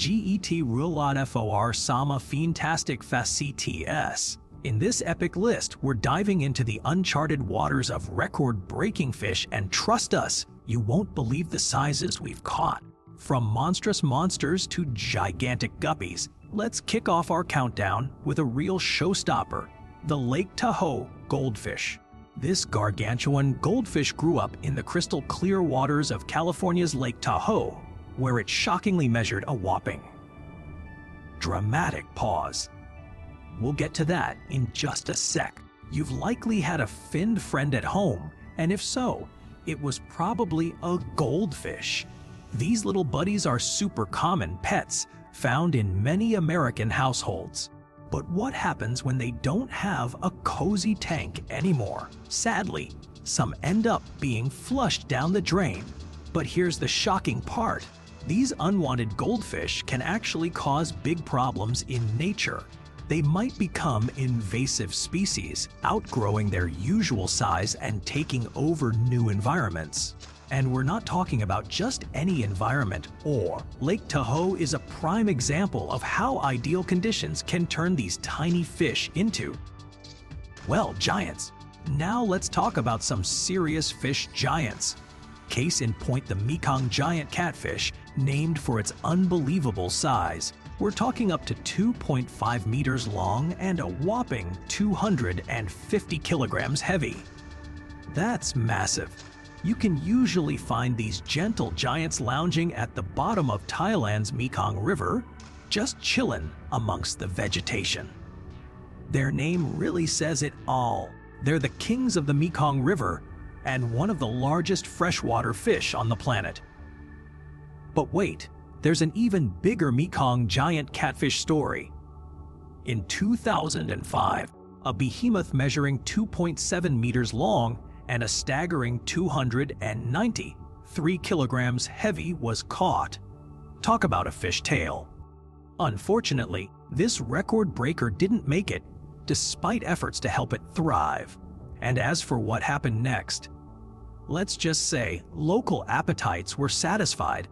fearsome fantastic facts. In this epic list, we're diving into the uncharted waters of record-breaking fish, and trust us, you won't believe the sizes we've caught. From monstrous monsters to gigantic guppies, let's kick off our countdown with a real showstopper, the Lake Tahoe goldfish. This gargantuan goldfish grew up in the crystal clear waters of California's Lake Tahoe, where it shockingly measured a whopping. Dramatic pause. We'll get to that in just a sec. You've likely had a finned friend at home, and if so, it was probably a goldfish. These little buddies are super common pets found in many American households. But what happens when they don't have a cozy tank anymore? Sadly, some end up being flushed down the drain. But here's the shocking part. These unwanted goldfish can actually cause big problems in nature. They might become invasive species, outgrowing their usual size and taking over new environments. And we're not talking about just any environment. Lake Tahoe is a prime example of how ideal conditions can turn these tiny fish into, well, giants. Now let's talk about some serious fish giants. Case in point, the Mekong giant catfish, named for its unbelievable size. We're talking up to 2.5 meters long and a whopping 250 kilograms heavy. That's massive. You can usually find these gentle giants lounging at the bottom of Thailand's Mekong River, just chillin' amongst the vegetation. Their name really says it all. They're the kings of the Mekong River and one of the largest freshwater fish on the planet. But wait, there's an even bigger Mekong giant catfish story. In 2005, a behemoth measuring 2.7 meters long and a staggering 293 kilograms heavy was caught. Talk about a fish tale. Unfortunately, this record breaker didn't make it, despite efforts to help it thrive. And as for what happened next, let's just say local appetites were satisfied,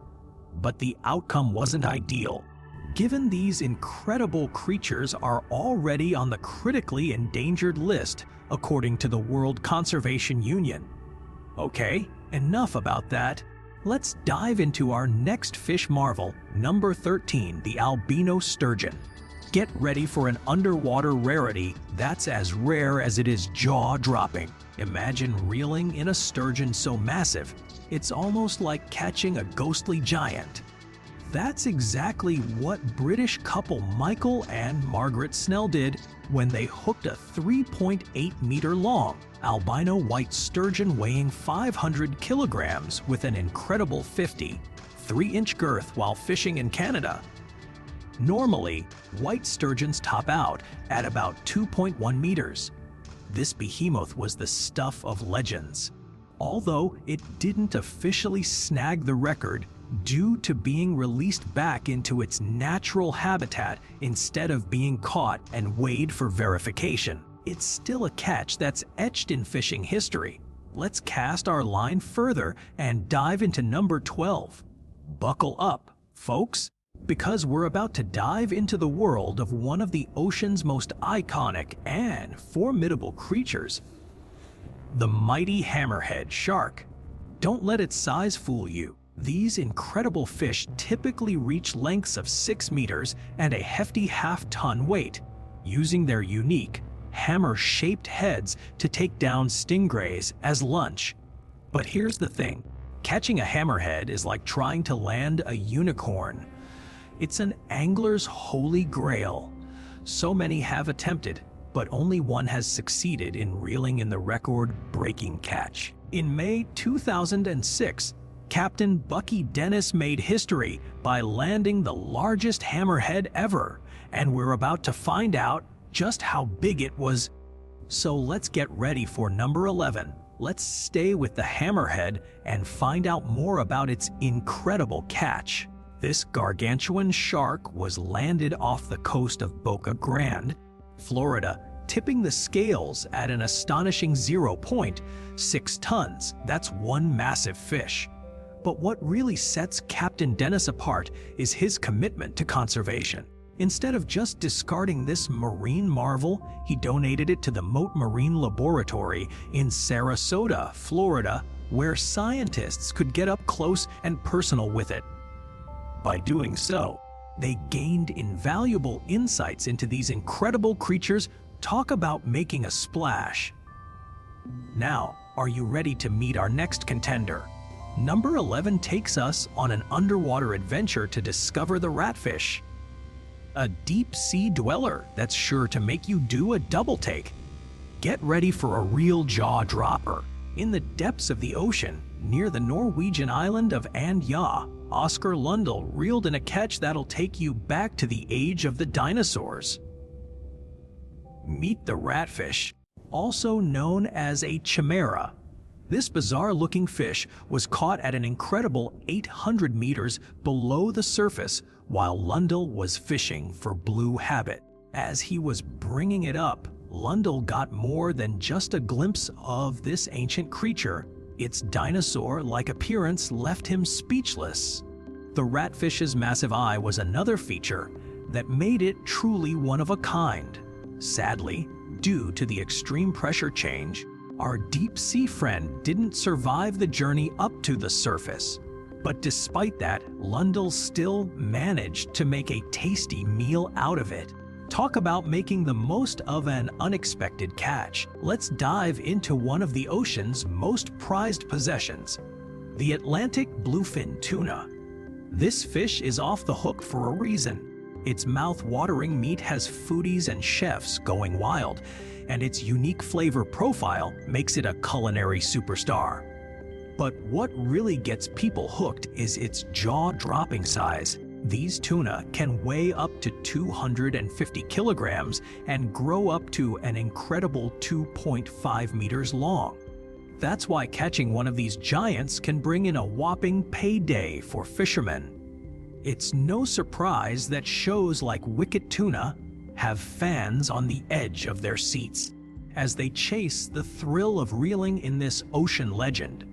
but the outcome wasn't ideal. Given these incredible creatures are already on the critically endangered list, according to the World Conservation Union. Okay, enough about that. Let's dive into our next fish marvel, number 13, the albino sturgeon. Get ready for an underwater rarity that's as rare as it is jaw-dropping. Imagine reeling in a sturgeon so massive, it's almost like catching a ghostly giant. That's exactly what British couple Michael and Margaret Snell did when they hooked a 3.8 meter long albino white sturgeon weighing 500 kilograms with an incredible 53-inch girth while fishing in Canada. Normally, white sturgeons top out at about 2.1 meters. This behemoth was the stuff of legends, although it didn't officially snag the record due to being released back into its natural habitat instead of being caught and weighed for verification. It's still a catch that's etched in fishing history. Let's cast our line further and dive into number 12. Buckle up, folks, because we're about to dive into the world of one of the ocean's most iconic and formidable creatures, the mighty hammerhead shark. Don't let its size fool you. These incredible fish typically reach lengths of 6 meters and a hefty half-ton weight, using their unique, hammer-shaped heads to take down stingrays as lunch. But here's the thing. Catching a hammerhead is like trying to land a unicorn. It's an angler's holy grail. So many have attempted, but only one has succeeded in reeling in the record-breaking catch. In May 2006, Captain Bucky Dennis made history by landing the largest hammerhead ever, and we're about to find out just how big it was. So let's get ready for number 11. Let's stay with the hammerhead and find out more about its incredible catch. This gargantuan shark was landed off the coast of Boca Grande, Florida, tipping the scales at an astonishing 0.6 tons. That's one massive fish. But what really sets Captain Dennis apart is his commitment to conservation. Instead of just discarding this marine marvel, he donated it to the Mote Marine Laboratory in Sarasota, Florida, where scientists could get up close and personal with it. By doing so, they gained invaluable insights into these incredible creatures. Talk about making a splash. Now, are you ready to meet our next contender? Number 11 takes us on an underwater adventure to discover the ratfish. A deep-sea dweller that's sure to make you do a double take. Get ready for a real jaw-dropper. In the depths of the ocean, near the Norwegian island of Andøya, Oscar Lundell reeled in a catch that'll take you back to the age of the dinosaurs. Meet the ratfish, also known as a chimera. This bizarre-looking fish was caught at an incredible 800 meters below the surface while Lundell was fishing for blue habit. As he was bringing it up, Lundell got more than just a glimpse of this ancient creature. Its dinosaur-like appearance left him speechless. The ratfish's massive eye was another feature that made it truly one of a kind. Sadly, due to the extreme pressure change, our deep-sea friend didn't survive the journey up to the surface. But despite that, Lundell still managed to make a tasty meal out of it. Talk about making the most of an unexpected catch. Let's dive into one of the ocean's most prized possessions, the Atlantic bluefin tuna. This fish is off the hook for a reason. Its mouth-watering meat has foodies and chefs going wild, and its unique flavor profile makes it a culinary superstar. But what really gets people hooked is its jaw-dropping size. These tuna can weigh up to 250 kilograms and grow up to an incredible 2.5 meters long. That's why catching one of these giants can bring in a whopping payday for fishermen. It's no surprise that shows like Wicked Tuna have fans on the edge of their seats as they chase the thrill of reeling in this ocean legend.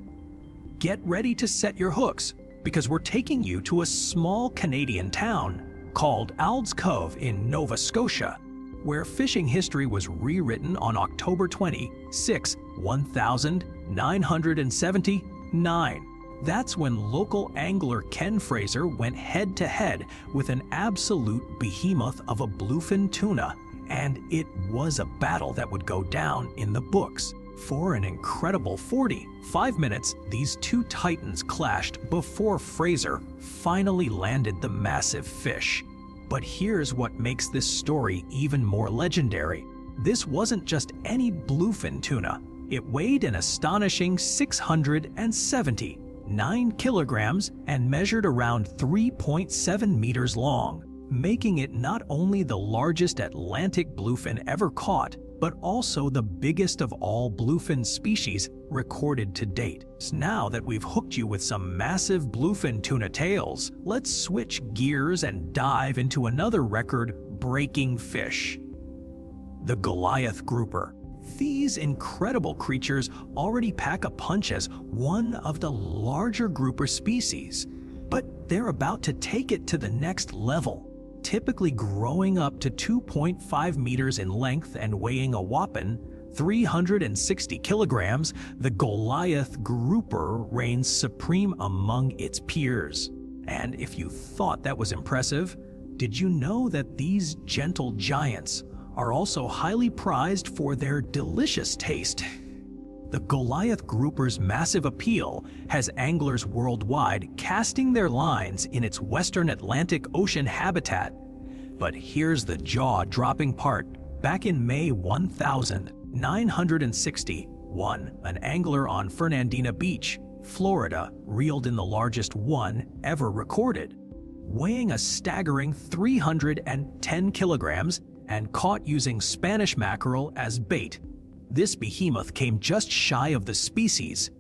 Get ready to set your hooks, because we're taking you to a small Canadian town called Ald's Cove in Nova Scotia, where fishing history was rewritten on October 26, 1979. That's when local angler Ken Fraser went head-to-head with an absolute behemoth of a bluefin tuna, and it was a battle that would go down in the books. For an incredible 45 minutes, these two titans clashed before Fraser finally landed the massive fish. But here's what makes this story even more legendary. This wasn't just any bluefin tuna. It weighed an astonishing 679 kilograms and measured around 3.7 meters long, making it not only the largest Atlantic bluefin ever caught, but also the biggest of all bluefin species recorded to date. Now that we've hooked you with some massive bluefin tuna tales, let's switch gears and dive into another record-breaking fish, the Goliath grouper. These incredible creatures already pack a punch as one of the larger grouper species, but they're about to take it to the next level. Typically growing up to 2.5 meters in length and weighing a whopping 360 kilograms, the Goliath grouper reigns supreme among its peers. And if you thought that was impressive, did you know that these gentle giants are also highly prized for their delicious taste? The Goliath grouper's massive appeal has anglers worldwide casting their lines in its western Atlantic Ocean habitat. But here's the jaw-dropping part. Back in May 1961, an angler on Fernandina Beach, Florida, reeled in the largest one ever recorded, weighing a staggering 310 kilograms and caught using Spanish mackerel as bait. This behemoth came just shy of the species'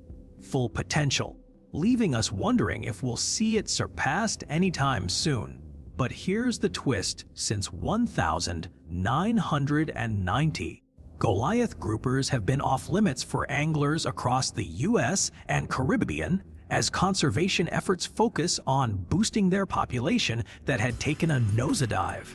full potential, leaving us wondering if we'll see it surpassed anytime soon. But here's the twist: since 1990, Goliath groupers have been off limits for anglers across the US and Caribbean, as conservation efforts focus on boosting their population that had taken a nosedive.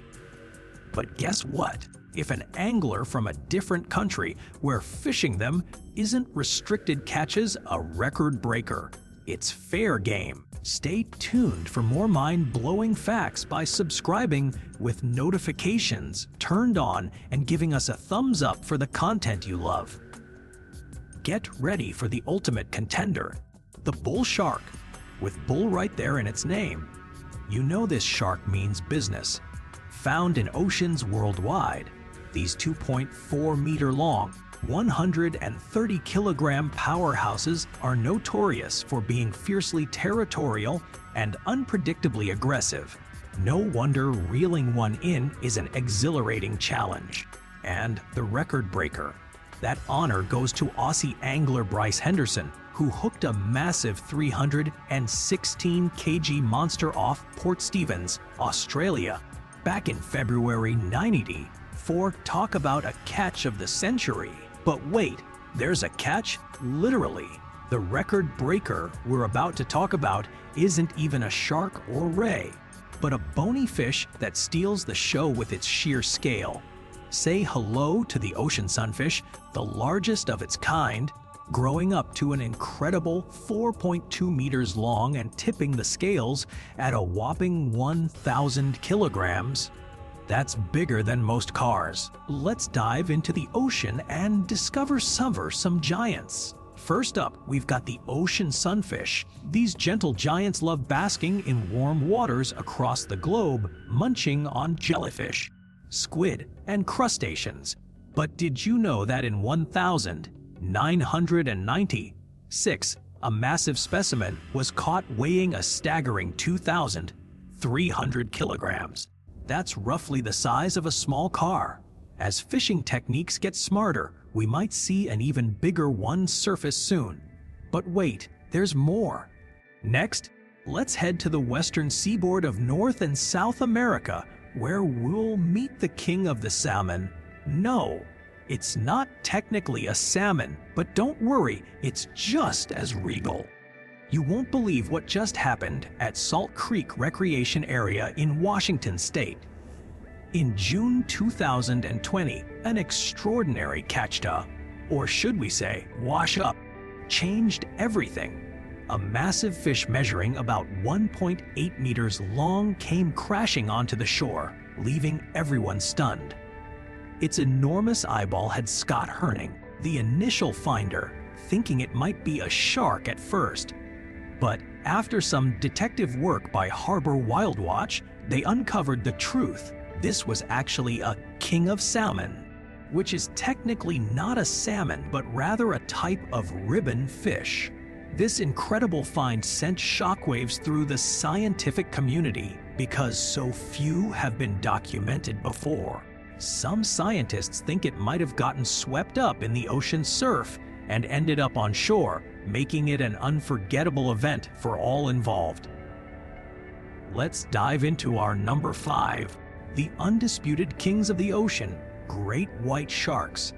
But guess what? If an angler from a different country where fishing them isn't restricted catches a record breaker, it's fair game. Stay tuned for more mind-blowing facts by subscribing with notifications turned on and giving us a thumbs up for the content you love. Get ready for the ultimate contender, the bull shark, with bull right there in its name. You know this shark means business. Found in oceans worldwide, these 2.4-meter long, 130-kilogram powerhouses are notorious for being fiercely territorial and unpredictably aggressive. No wonder reeling one in is an exhilarating challenge. And the record breaker. That honor goes to Aussie angler Bryce Henderson, who hooked a massive 316 kg monster off Port Stephens, Australia, back in February 1984. Talk about a catch of the century. But wait, there's a catch? Literally. The record breaker we're about to talk about isn't even a shark or ray, but a bony fish that steals the show with its sheer scale. Say hello to the ocean sunfish, the largest of its kind, growing up to an incredible 4.2 meters long and tipping the scales at a whopping 1,000 kilograms. That's bigger than most cars. Let's dive into the ocean and discover some giants. First up, we've got the ocean sunfish. These gentle giants love basking in warm waters across the globe, munching on jellyfish, squid, and crustaceans. But did you know that in 1996, a massive specimen was caught weighing a staggering 2,300 kilograms? That's roughly the size of a small car. As fishing techniques get smarter, we might see an even bigger one surface soon. But wait, there's more. Next, let's head to the western seaboard of North and South America, where we'll meet the king of the salmon. No, it's not technically a salmon, but don't worry, it's just as regal. You won't believe what just happened at Salt Creek Recreation Area in Washington State. In June 2020, an extraordinary catch-up, or should we say wash-up, changed everything. A massive fish measuring about 1.8 meters long came crashing onto the shore, leaving everyone stunned. Its enormous eyeball had Scott Herning, the initial finder, thinking it might be a shark at first. But after some detective work by Harbor Wildwatch, they uncovered the truth. This was actually a king of salmon, which is technically not a salmon, but rather a type of ribbon fish. This incredible find sent shockwaves through the scientific community because so few have been documented before. Some scientists think it might have gotten swept up in the ocean surf and ended up on shore, making it an unforgettable event for all involved. Let's dive into our number 5, the undisputed kings of the ocean, great white sharks.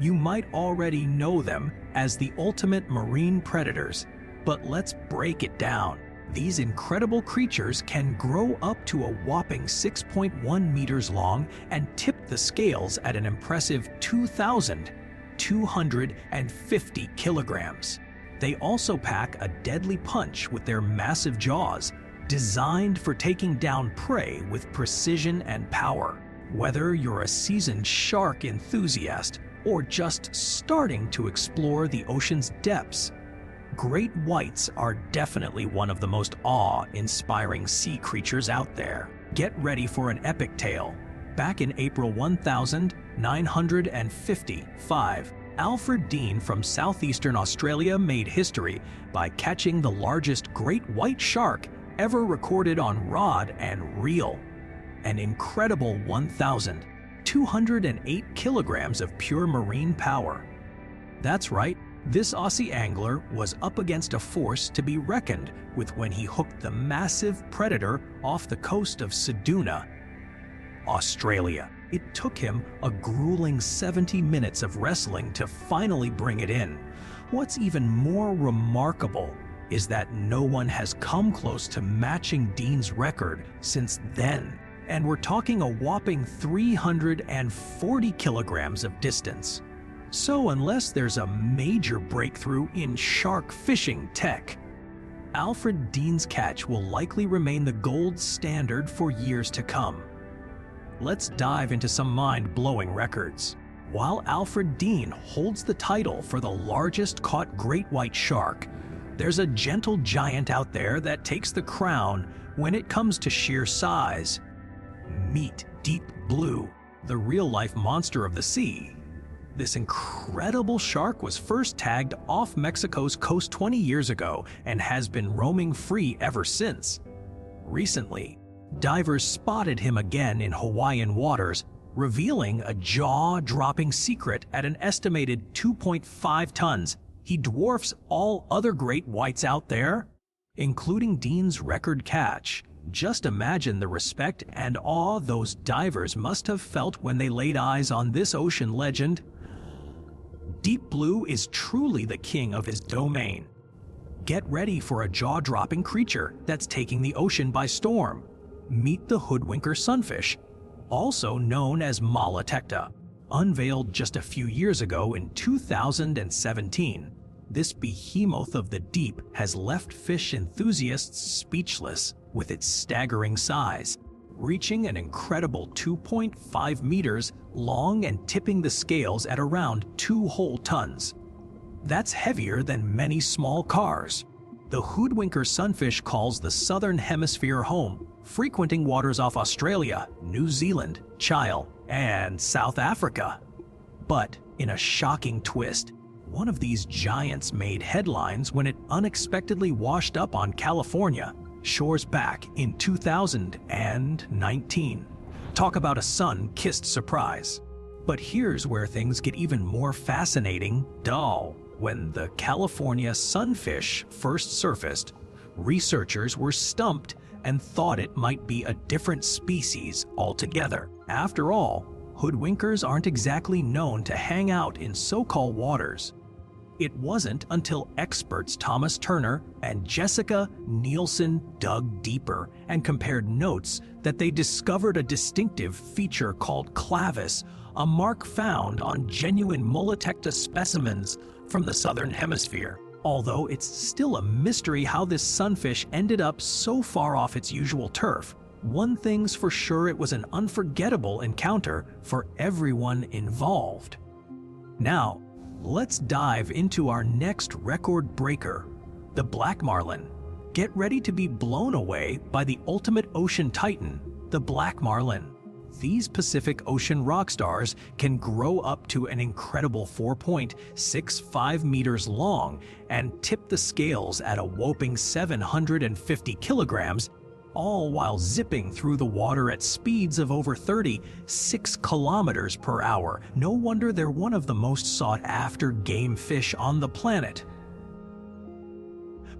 You might already know them as the ultimate marine predators, but let's break it down. These incredible creatures can grow up to a whopping 6.1 meters long and tip the scales at an impressive 2,250 kilograms. They also pack a deadly punch with their massive jaws, designed for taking down prey with precision and power. Whether you're a seasoned shark enthusiast or just starting to explore the ocean's depths, great whites are definitely one of the most awe-inspiring sea creatures out there. Get ready for an epic tale. Back in April 1955, Alfred Dean from southeastern Australia made history by catching the largest great white shark ever recorded on rod and reel. An incredible 1,208 kilograms of pure marine power. That's right, this Aussie angler was up against a force to be reckoned with when he hooked the massive predator off the coast of Ceduna, Australia. It took him a grueling 70 minutes of wrestling to finally bring it in. What's even more remarkable is that no one has come close to matching Dean's record since then. And we're talking a whopping 340 kilograms of distance. So unless there's a major breakthrough in shark fishing tech, Alfred Dean's catch will likely remain the gold standard for years to come. Let's dive into some mind-blowing records. While Alfred Dean holds the title for the largest caught great white shark, there's a gentle giant out there that takes the crown when it comes to sheer size. Meet Deep Blue, the real-life monster of the sea. This incredible shark was first tagged off Mexico's coast 20 years ago and has been roaming free ever since. Recently, divers spotted him again in Hawaiian waters, revealing a jaw-dropping secret. At an estimated 2.5 tons. He dwarfs all other great whites out there, including Dean's record catch. Just imagine the respect and awe those divers must have felt when they laid eyes on this ocean legend. Deep Blue is truly the king of his domain. Get ready for a jaw-dropping creature that's taking the ocean by storm. Meet the hoodwinker sunfish, also known as Malatecta. Unveiled just a few years ago in 2017, this behemoth of the deep has left fish enthusiasts speechless with its staggering size, reaching an incredible 2.5 meters long and tipping the scales at around 2 whole tons. That's heavier than many small cars. The hoodwinker sunfish calls the southern hemisphere home, frequenting waters off Australia, New Zealand, Chile, and South Africa. But in a shocking twist, one of these giants made headlines when it unexpectedly washed up on California shores back in 2019. Talk about a sun-kissed surprise. But here's where things get even more fascinating. When the California sunfish first surfaced, researchers were stumped and thought it might be a different species altogether. After all, hoodwinkers aren't exactly known to hang out in so-called waters. It wasn't until experts Thomas Turner and Jessica Nielsen dug deeper and compared notes that they discovered a distinctive feature called clavis, a mark found on genuine Malatecta specimens from the southern hemisphere. Although it's still a mystery how this sunfish ended up so far off its usual turf, one thing's for sure: it was an unforgettable encounter for everyone involved. Now, let's dive into our next record breaker, the black marlin. Get ready to be blown away by the ultimate ocean titan, the black marlin. These Pacific Ocean rock stars can grow up to an incredible 4.65 meters long and tip the scales at a whopping 750 kilograms, all while zipping through the water at speeds of over 36 kilometers per hour. No wonder they're one of the most sought-after game fish on the planet.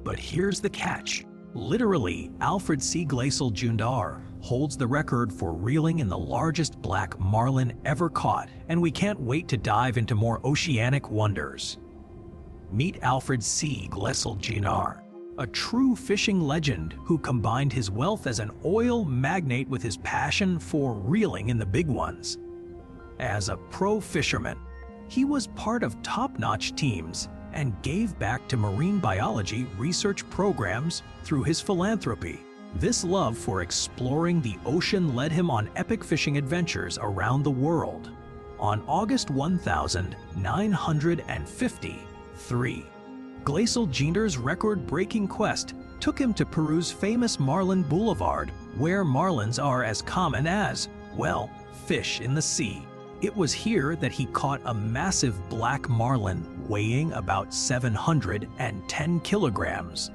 But here's the catch. Literally, Alfred C. Glacial Jr. holds the record for reeling in the largest black marlin ever caught, and we can't wait to dive into more oceanic wonders. Meet Alfred C. Glacial Jr., a true fishing legend who combined his wealth as an oil magnate with his passion for reeling in the big ones. As a pro fisherman, he was part of top-notch teams and gave back to marine biology research programs through his philanthropy. This love for exploring the ocean led him on epic fishing adventures around the world. On August 1953, Glacial Jr.'s record-breaking quest took him to Peru's famous Marlin Boulevard, where marlins are as common as, well, fish in the sea. It was here that he caught a massive black marlin weighing about 710 kilograms,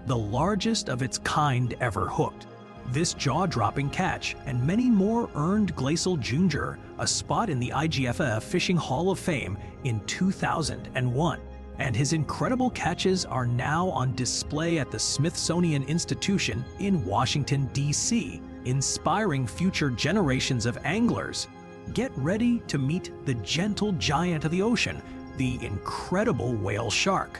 the largest of its kind ever hooked. This jaw-dropping catch and many more earned Glacial Jr. a spot in the IGFF Fishing Hall of Fame in 2001. And his incredible catches are now on display at the Smithsonian Institution in Washington, D.C., inspiring future generations of anglers. Get ready to meet the gentle giant of the ocean, the incredible whale shark.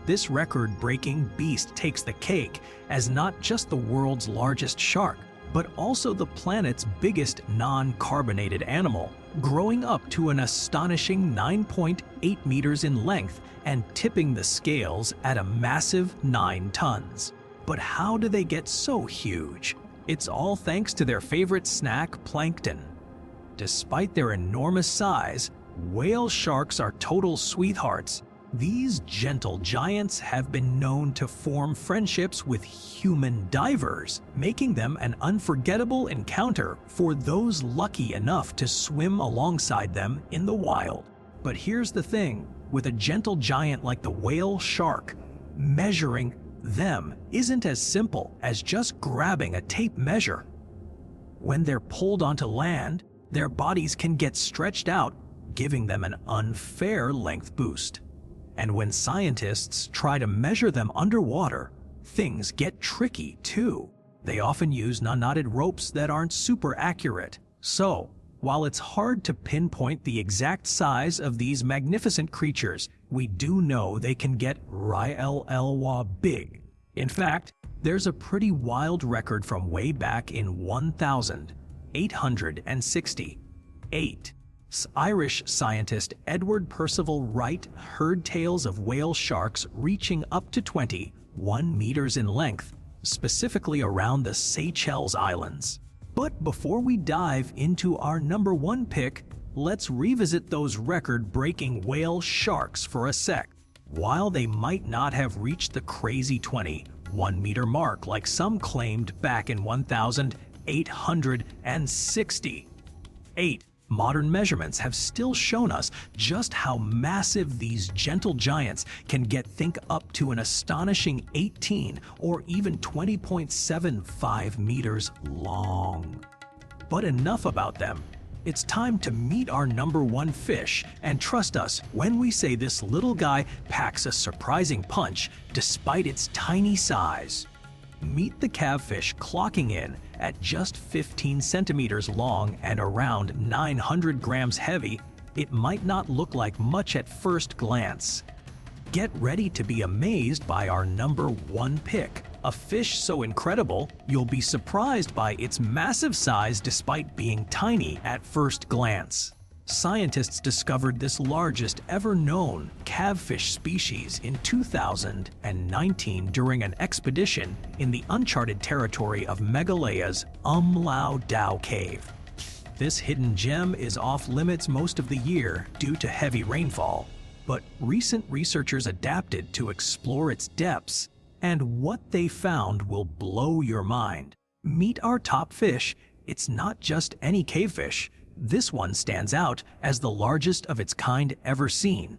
This record-breaking beast takes the cake as not just the world's largest shark, but also the planet's biggest non-carbonated animal, growing up to an astonishing 9.8 meters in length and tipping the scales at a massive 9 tons. But how do they get so huge? It's all thanks to their favorite snack, plankton. Despite their enormous size, whale sharks are total sweethearts. These gentle giants have been known to form friendships with human divers, making them an unforgettable encounter for those lucky enough to swim alongside them in the wild. But here's the thing, with a gentle giant like the whale shark, measuring them isn't as simple as just grabbing a tape measure. When they're pulled onto land, their bodies can get stretched out, giving them an unfair length boost. And when scientists try to measure them underwater, things get tricky too. They often use knotted ropes that aren't super accurate. So, while it's hard to pinpoint the exact size of these magnificent creatures, we do know they can get really big. In fact, there's a pretty wild record from way back in 1868. Irish scientist Edward Percival Wright heard tales of whale sharks reaching up to 21 meters in length, specifically around the Seychelles Islands. But before we dive into our number 1 pick, let's revisit those record-breaking whale sharks for a sec. While they might not have reached the crazy 21-meter mark like some claimed back in 1868, modern measurements have still shown us just how massive these gentle giants can get. Think up to an astonishing 18 or even 20.75 meters long. But enough about them. It's time to meet our number 1 fish, and trust us when we say this little guy packs a surprising punch despite its tiny size. Meet the cavfish, clocking in at just 15 centimeters long and around 900 grams heavy. It might not look like much at first glance. Get ready to be amazed by our number 1 pick, a fish so incredible you'll be surprised by its massive size despite being tiny at first glance. Scientists discovered this largest ever known cavfish species in 2019 during an expedition in the uncharted territory of Meghalaya's Lao Dao Cave. This hidden gem is off limits most of the year due to heavy rainfall, but recent researchers adapted to explore its depths, and what they found will blow your mind. Meet our top fish. It's not just any cavefish. This one stands out as the largest of its kind ever seen.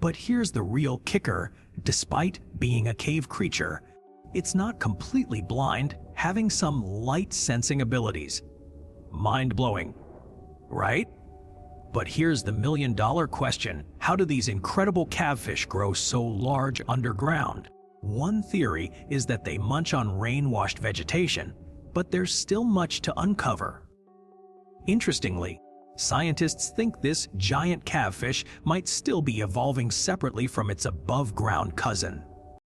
But here's the real kicker. Despite being a cave creature, it's not completely blind, having some light sensing abilities. Mind-blowing, right? But here's the million-dollar question. How do these incredible cavfish grow so large underground? One theory is that they munch on rain-washed vegetation, but there's still much to uncover. Interestingly, scientists think this giant cavfish might still be evolving separately from its above-ground cousin.